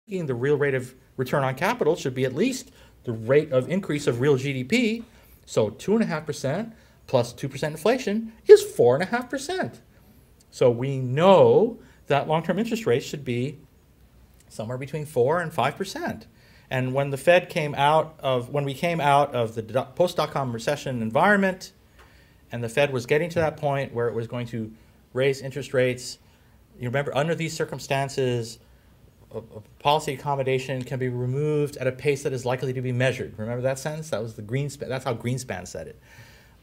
the real rate of return on capital should be at least the rate of increase of real GDP. So 2.5% plus 2% inflation is 4.5%. So we know that long-term interest rates should be somewhere between 4 and 5%. And when the Fed came out of, when we came out of the post-dot-com recession environment, and the Fed was getting to that point where it was going to raise interest rates, you remember, under these circumstances, a policy accommodation can be removed at a pace that is likely to be measured. Remember that sentence? That was the Greenspan. That's how Greenspan said it.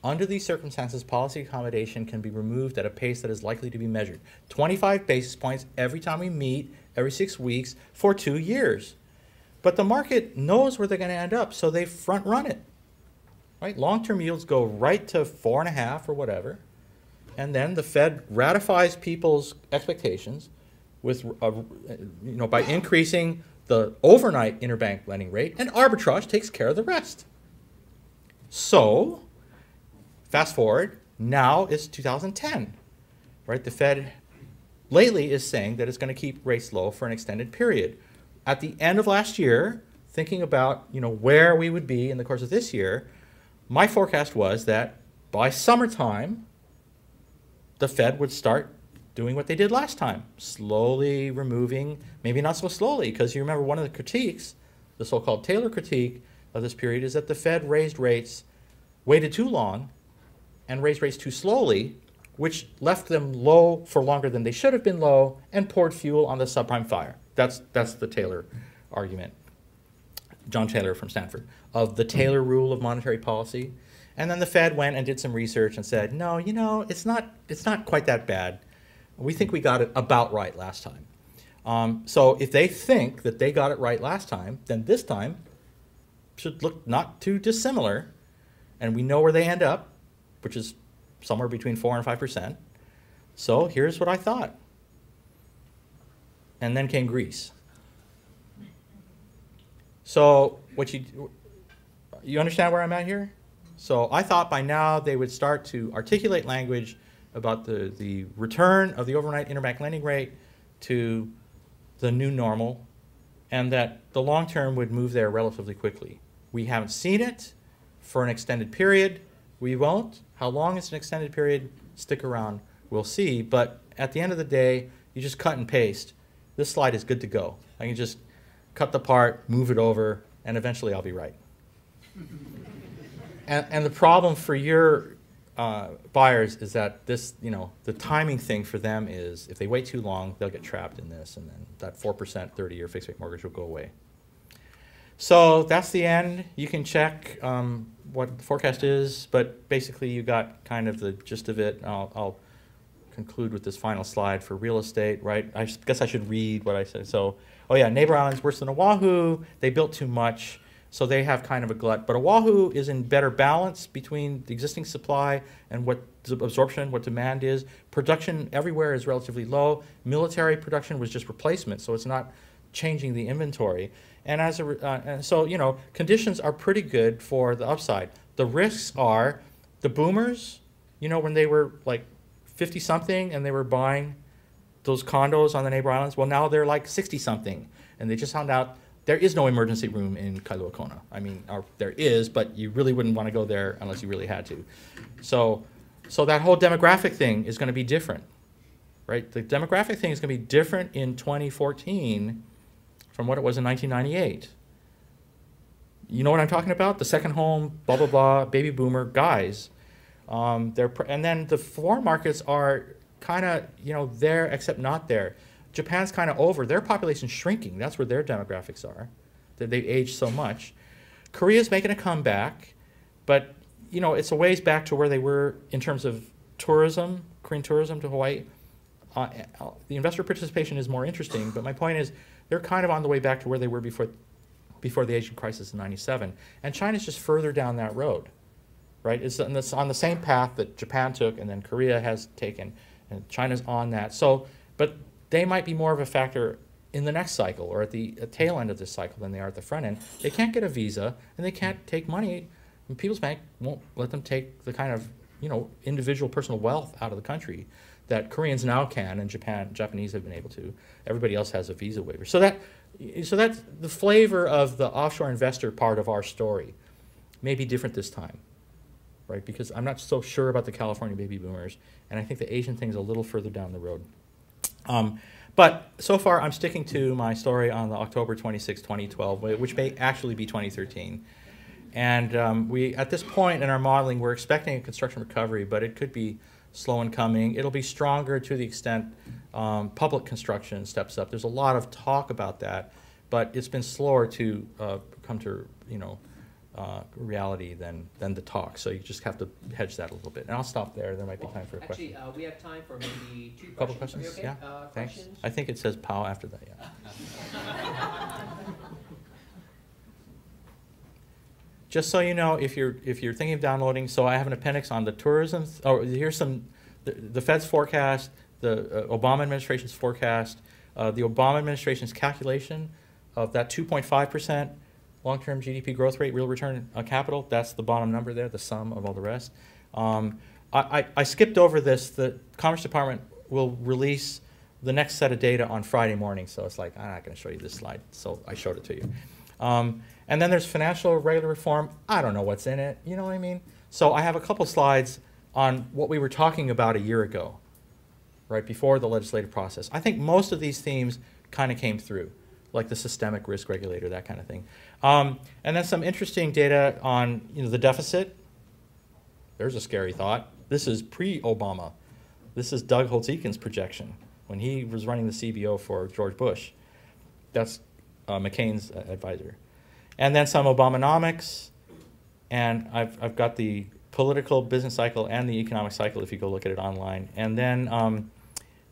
Under these circumstances, policy accommodation can be removed at a pace that is likely to be measured. 25 basis points every time we meet, every 6 weeks, for 2 years. But the market knows where they're going to end up, so they front run it. Right? Long-term yields go right to 4.5 or whatever, and then the Fed ratifies people's expectations with, by increasing the overnight interbank lending rate, and arbitrage takes care of the rest. So, fast forward, now it's 2010, right? The Fed lately is saying that it's going to keep rates low for an extended period. At the end of last year, thinking about where we would be in the course of this year, my forecast was that by summertime, the Fed would start doing what they did last time, slowly removing, maybe not so slowly, because you remember one of the critiques, the so-called Taylor critique of this period, is that the Fed raised rates, waited too long, and raised rates too slowly, which left them low for longer than they should have been low and poured fuel on the subprime fire. That's the Taylor argument. John Taylor from Stanford, of the Taylor rule of monetary policy. And then the Fed went and did some research and said, no, it's not quite that bad. We think we got it about right last time. So if they think that they got it right last time, then this time should look not too dissimilar. And we know where they end up, which is somewhere between 4 and 5%. So here's what I thought. And then came Greece. So you understand where I'm at here? So I thought by now they would start to articulate language about the return of the overnight interbank lending rate to the new normal, and that the long term would move there relatively quickly. We haven't seen it for an extended period. We won't. How long is an extended period? Stick around. We'll see. But at the end of the day, you just cut and paste. This slide is good to go. I can just cut the part, move it over, and eventually I'll be right. And the problem for your buyers is that this, the timing thing for them is if they wait too long, they'll get trapped in this, and then that 4% 30-year fixed rate mortgage will go away. So that's the end. You can check what the forecast is, but basically you got kind of the gist of it. I'll conclude with this final slide for real estate, right? I guess I should read what I said. So, oh yeah, neighbor islands worse than Oahu. They built too much, so they have kind of a glut. But Oahu is in better balance between the existing supply and what absorption, what demand is. Production everywhere is relatively low. Military production was just replacement, so it's not changing the inventory. And so conditions are pretty good for the upside. The risks are the boomers, when they were like 50-something and they were buying those condos on the neighbor islands, well, now they're like 60-something. And they just found out there is no emergency room in Kailua Kona. I mean, there is, but you really wouldn't want to go there unless you really had to. So that whole demographic thing is going to be different, right? The demographic thing is going to be different in 2014 from what it was in 1998. You know what I'm talking about? The second home, blah, blah, blah, baby boomer guys. And then the foreign markets are kind of, there except not there. Japan's kind of over. Their population's shrinking. That's where their demographics are. They've aged so much. Korea's making a comeback, but, it's a ways back to where they were in terms of tourism, Korean tourism to Hawaii. The investor participation is more interesting, but my point is they're kind of on the way back to where they were before the Asian crisis in '97. And China's just further down that road, right? It's on the same path that Japan took and then Korea has taken, and China's on that. So, but they might be more of a factor in the next cycle or at the tail end of this cycle than they are at the front end. They can't get a visa and they can't take money. And People's Bank won't let them take the kind of individual personal wealth out of the country that Koreans now can, and Japanese have been able to. Everybody else has a visa waiver. So that's the flavor of the offshore investor part of our story. May be different this time, right? Because I'm not so sure about the California baby boomers, and I think the Asian thing's a little further down the road. But so far, I'm sticking to my story on the October 26, 2012, which may actually be 2013. And we, at this point in our modeling, we're expecting a construction recovery, but it could be slow in coming. It'll be stronger to the extent public construction steps up. There's a lot of talk about that, but it's been slower to come to reality than the talk. So you just have to hedge that a little bit. And I'll stop there. There might be time for a question. Actually, we have time for maybe two couple questions. questions. Okay? Yeah. Thanks. Questions? I think it says POW after that. Yeah. Just so you know, if you're thinking of downloading, so I have an appendix on the tourism. Here's some the Fed's forecast, the Obama administration's forecast, the Obama administration's calculation of that 2.5% long-term GDP growth rate, real return on capital. That's the bottom number there, the sum of all the rest. I skipped over this. The Commerce Department will release the next set of data on Friday morning, so it's like, I'm not going to show you this slide, so I showed it to you. And then there's financial regulatory reform. I don't know what's in it, you know what I mean? So I have a couple slides on what we were talking about a year ago, right, before the legislative process. I think most of these themes kind of came through, like the systemic risk regulator, that kind of thing. And then some interesting data on the deficit. There's a scary thought. This is pre-Obama. This is Doug Holtz-Eakin's projection when he was running the CBO for George Bush. That's McCain's advisor. And then some Obamonomics, and I've got the political business cycle and the economic cycle if you go look at it online. And then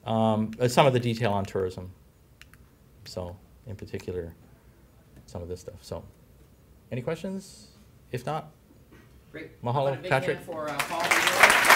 some of the detail on tourism. So in particular, some of this stuff. So any questions? If not, great. mahalo, Big Patrick. hand for Paul.